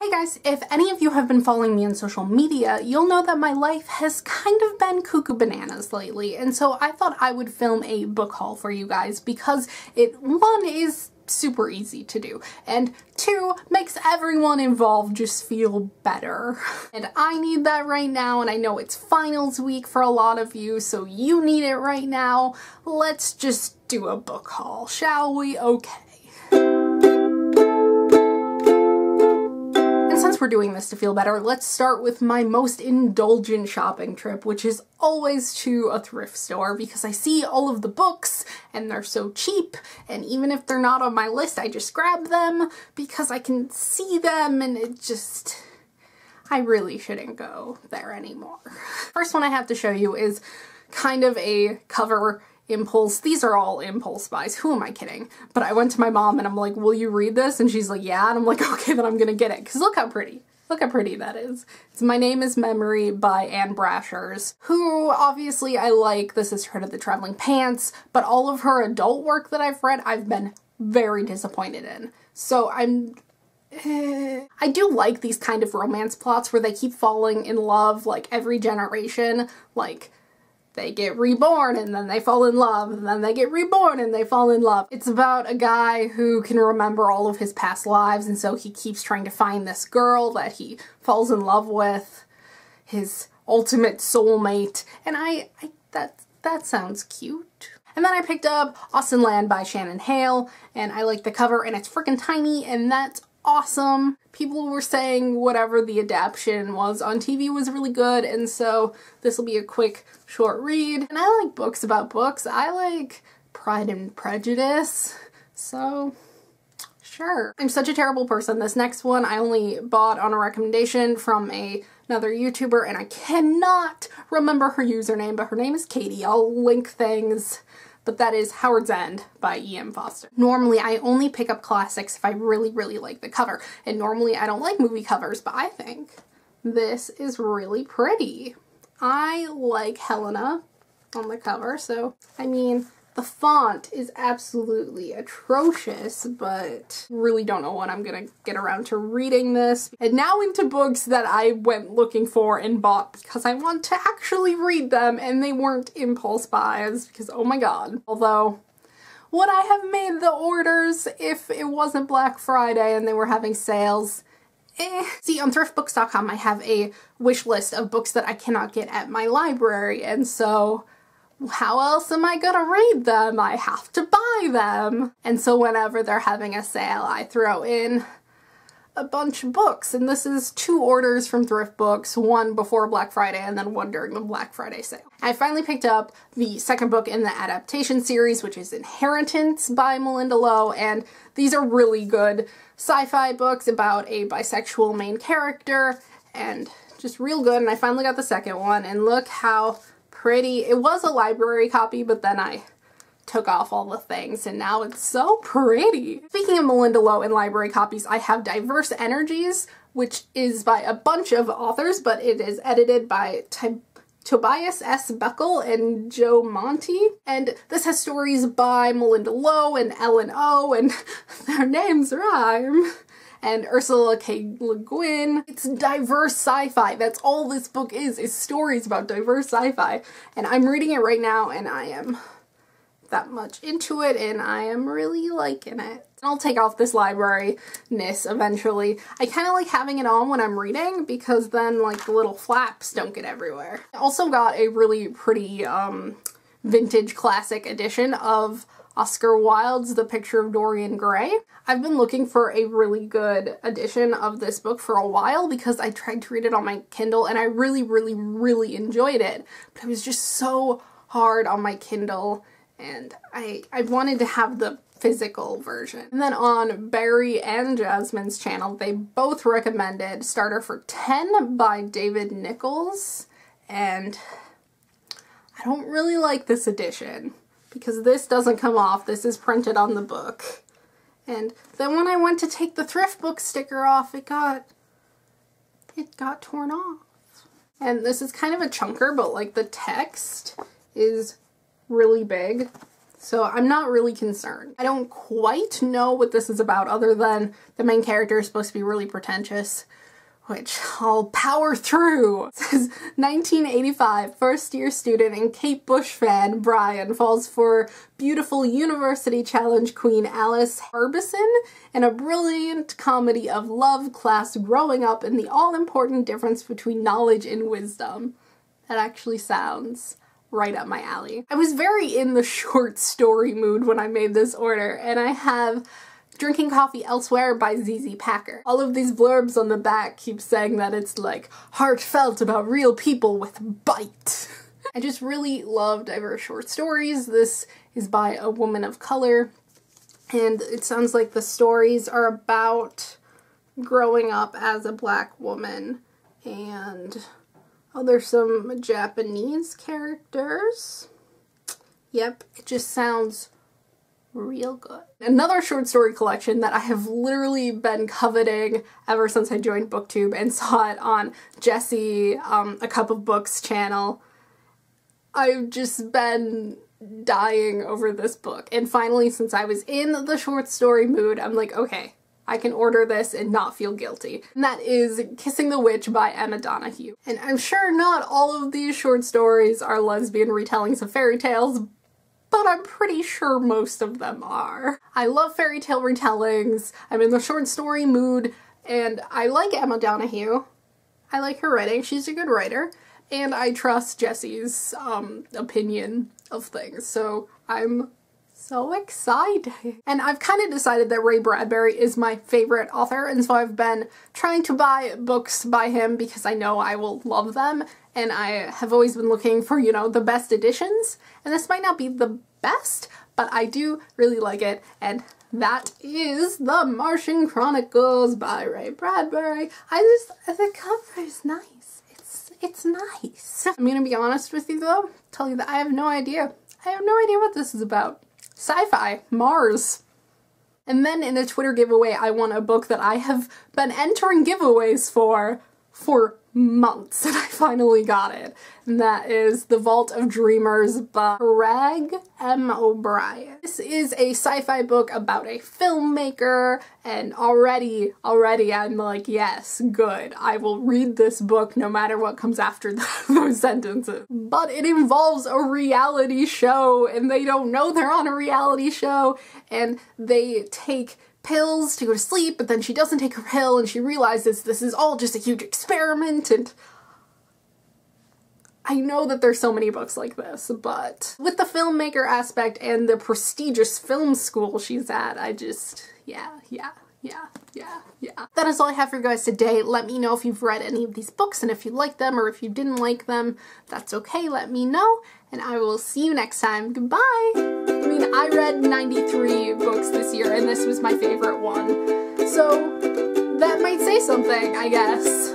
Hey guys, if any of you have been following me on social media, you'll know that my life has kind of been cuckoo bananas lately, and so I thought I would film a book haul for you guys because one, is super easy to do, and two, makes everyone involved just feel better. And I need that right now, and I know it's finals week for a lot of you, so you need it right now. Let's just do a book haul, shall we? Okay. Since we're doing this to feel better, let's start with my most indulgent shopping trip, which is always to a thrift store because I see all of the books and they're so cheap, and even if they're not on my list, I just grab them because I can see them, and I really shouldn't go there anymore. First one I have to show you is kind of a cover impulse. These are all impulse buys. Who am I kidding? But I went to my mom and I'm like, will you read this? And she's like, yeah. And I'm like, okay, then I'm gonna get it. Because look how pretty. Look how pretty that is. It's My Name is Memory by Anne Brashers, who obviously I like. This is her to the Traveling Pants, but all of her adult work that I've read, I've been very disappointed in. So I do like these kind of romance plots where they keep falling in love like every generation, like they get reborn and then they fall in love, and then they get reborn and they fall in love. It's about a guy who can remember all of his past lives, and so he keeps trying to find this girl that he falls in love with, his ultimate soulmate, and that sounds cute. And then I picked up Austenland by Shannon Hale, and I like the cover, and it's freaking tiny, and that's awesome. People were saying whatever the adaptation was on TV was really good, and so this will be a quick, short read. And I like books about books. I like Pride and Prejudice, so sure. I'm such a terrible person. This next one I only bought on a recommendation from another YouTuber, and I cannot remember her username, but her name is Katie. I'll link things. But that is Howard's End by E.M. Foster. Normally I only pick up classics if I really, really like the cover, and normally I don't like movie covers, but I think this is really pretty. I like Helena on the cover, so I mean, the font is absolutely atrocious, but really don't know when I'm gonna get around to reading this. And now into books that I went looking for and bought because I want to actually read them, and they weren't impulse buys because oh my god. Although, would I have made the orders if it wasn't Black Friday and they were having sales? See, on thriftbooks.com I have a wish list of books that I cannot get at my library, and so how else am I gonna read them? I have to buy them. And so whenever they're having a sale, I throw in a bunch of books. And this is 2 orders from Thrift Books, one before Black Friday and then one during the Black Friday sale. I finally picked up the second book in the adaptation series, which is Inheritance by Malinda Lo, and these are really good sci-fi books about a bisexual main character, and just real good. And I finally got the second one, and look how pretty. It was a library copy, but then I took off all the things, and now it's so pretty. Speaking of Malinda Lo and library copies, I have Diverse Energies, which is by a bunch of authors, but it is edited by Tobias S. Buckle and Joe Monty, and this has stories by Malinda Lo and Ellen O, and their names rhyme, and Ursula K. Le Guin. It's diverse sci-fi. That's all this book is stories about diverse sci-fi. And I'm reading it right now, and I am that much into it, and I am really liking it. I'll take off this library-ness eventually. I kind of like having it on when I'm reading because then like the little flaps don't get everywhere. I also got a really pretty vintage classic edition of Oscar Wilde's The Picture of Dorian Gray. I've been looking for a really good edition of this book for a while because I tried to read it on my Kindle and I really, really, really enjoyed it. But it was just so hard on my Kindle, and I wanted to have the physical version. And then on Barry and Jasmine's channel, they both recommended Starter for 10 by David Nichols, and I don't really like this edition because this doesn't come off. This is printed on the book. And then when I went to take the thrift book sticker off, it got torn off. And this is kind of a chunker, but like the text is really big. So I'm not really concerned. I don't quite know what this is about other than the main character is supposed to be really pretentious, which I'll power through. It says 1985, first-year student and Kate Bush fan Brian falls for beautiful university challenge queen Alice Harbison in a brilliant comedy of love, class, growing up, and the all-important difference between knowledge and wisdom. That actually sounds right up my alley. I was very in the short story mood when I made this order, and I have Drinking Coffee Elsewhere by ZZ Packer. All of these blurbs on the back keep saying that it's like heartfelt about real people with bite. I just really love diverse short stories. This is by a woman of color, and it sounds like the stories are about growing up as a Black woman. And oh, there's some Japanese characters. Yep, it just sounds real good. Another short story collection that I have literally been coveting ever since I joined Booktube and saw it on Jessie, A Cup of Books channel. I've just been dying over this book, and finally, since I was in the short story mood, I'm like, okay, I can order this and not feel guilty. And that is Kissing the Witch by Emma Donoghue. And I'm sure not all of these short stories are lesbian retellings of fairy tales, but I'm pretty sure most of them are. I love fairy tale retellings, I'm in the short story mood, and I like Emma Donoghue. I like her writing, she's a good writer, and I trust Jessie's opinion of things, so I'm so excited. And I've kind of decided that Ray Bradbury is my favorite author, and so I've been trying to buy books by him because I know I will love them, and I have always been looking for, you know, the best editions, and this might not be the best, but I do really like it, and that is The Martian Chronicles by Ray Bradbury. The cover is nice. It's nice. I'm gonna be honest with you though, tell you that I have no idea. I have no idea what this is about. Sci-fi, Mars. And then in a Twitter giveaway, I won a book that I have been entering giveaways for months, and I finally got it. And that is The Vault of Dreamers by Craig M. O'Brien. This is a sci-fi book about a filmmaker, and already I'm like, yes, good. I will read this book no matter what comes after those sentences. But it involves a reality show, and they don't know they're on a reality show, and they take pills to go to sleep, but then she doesn't take her pill and she realizes this is all just a huge experiment. And I know that there's so many books like this, but with the filmmaker aspect and the prestigious film school she's at, I just, yeah. That is all I have for you guys today. Let me know if you've read any of these books, and if you like them or if you didn't like them, that's okay, let me know, and I will see you next time. Goodbye! I mean, I read 93 books this year, and this was my favorite one, so that might say something, I guess.